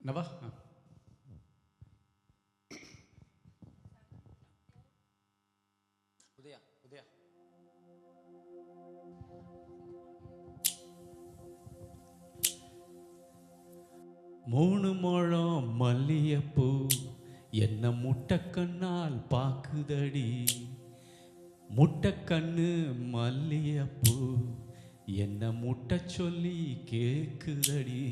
நவா உதயா உதயா மூணு முழம் மல்லியப்பூ என்ன முட்டைக்கண்ணால் பாக்குதடி, முட்டைக்கண்ணு மல்லியப்பூ என்ன முட்டை சொல்லி கேக்குதடி.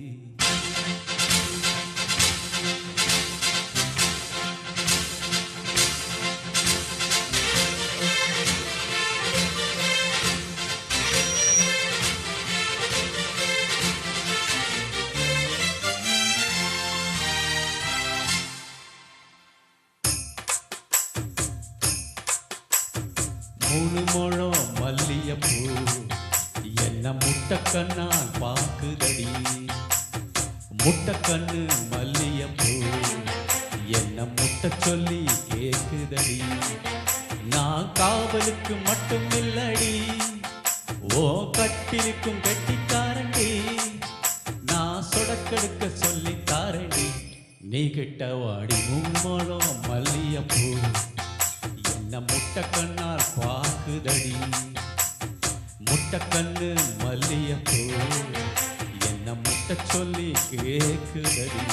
மூணு முழம் மல்லியப்பூ என்ன முட்டைக்கண்ணால் பாக்குதடி, முட்டைக்கண்ணு மல்லியப்பூ என்ன முட்டை சொல்லி கேக்குதடி. நான் காவலுக்கு மட்டும் இல்லடி, ஓ கட்டிலுக்கும் கெட்டிக்காரண்டி, நான் சொடக்கெடுக்க சொல்லி தாரண்டி. நீ கிட்ட வாடி மூணு முழம் மல்லியப்பூ என்ன முட்டைக்கண்ணால் பாக்குதடி, முட்டைக்கண்ணு மல்லியப்பூ என்ன முட்டை சொல்லி கேக்குதடி.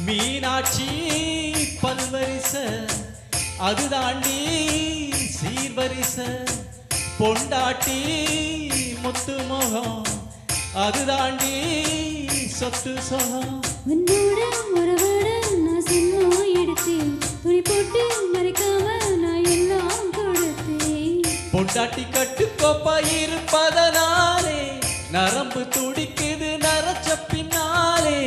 மீனாட்சி பல்வரிச அது தாண்டி சீர்வரிச, பொண்டாட்டி முத்து முகம் அது தாண்டி சொத்து சொகம். உன்னோட உறவோட நான் சின்ன எடுத்தேன், துணி போட்டு மறைக்காம நான் எல்லாம் கொடுத்தேன். பொண்டாட்டி கட்டுக்கோப்பா இருப்பதனாலே நரம்பு துடிக்குது நரச்ச பின்னாலே.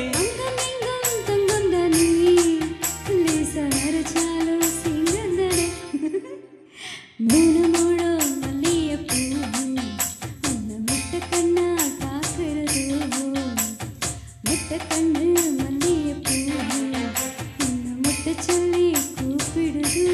மூணு முழம் மல்லியப்பூ அந்த முட்டைக்கண்ணால் பாக்குறது, முட்டைக்கண்ணு மல்லியப்பூ அந்த முட்டை சொல்லி கூப்பிடுது.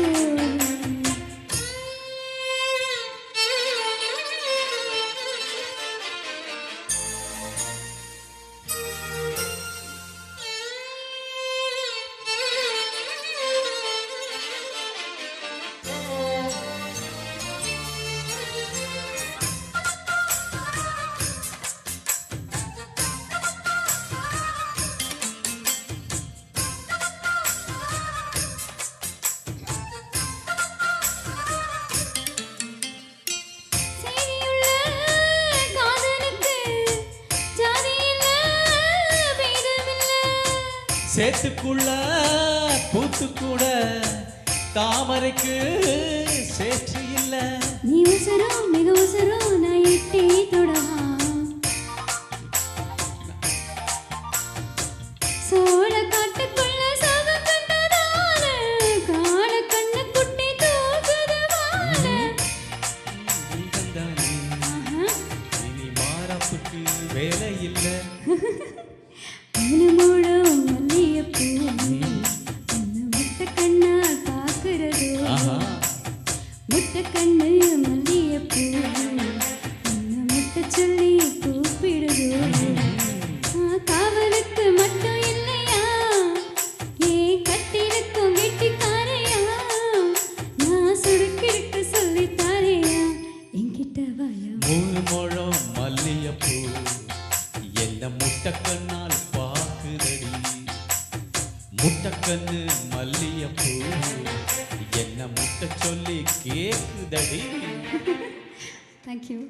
சேத்துக்குள்ள பூத்து கூட தாமரைக்கு சேற்று இல்ல. நீ உசரம் மிக உசரம் நான் எட்டி தொடவா, சோழ காட்டுக்குள்ள சவ கண்டதான காண கண்ண குட்டி தூக்குதவான. இனி மாறாப்புக்கு வேலை இல்ல. மூணு முழம் மல்லியப்பூ அந்த முட்டைக்கண்ணால் பாக்குறது, முட்டைக்கண்ணு மல்லியப்பூ அந்த முட்டை சொல்லி கூப்பிடுது. காவலுக்கு மட்டும் இல்லையா, ஏன் கட்டிலுக்கும் கெட்டிக்காரையா, நான் சுடுக்கிடுக்க சொல்லி தாரையா, என்கிட்ட வாயா. மூணு முழம் மல்லியப்பூ என்ன முட்டைக்கண்ணால் பாக்குதடி, முட்டைக்கண்ணு மல்லியப்பூ என்ன முட்டை சொல்லி கேக்குதடி. Thank you.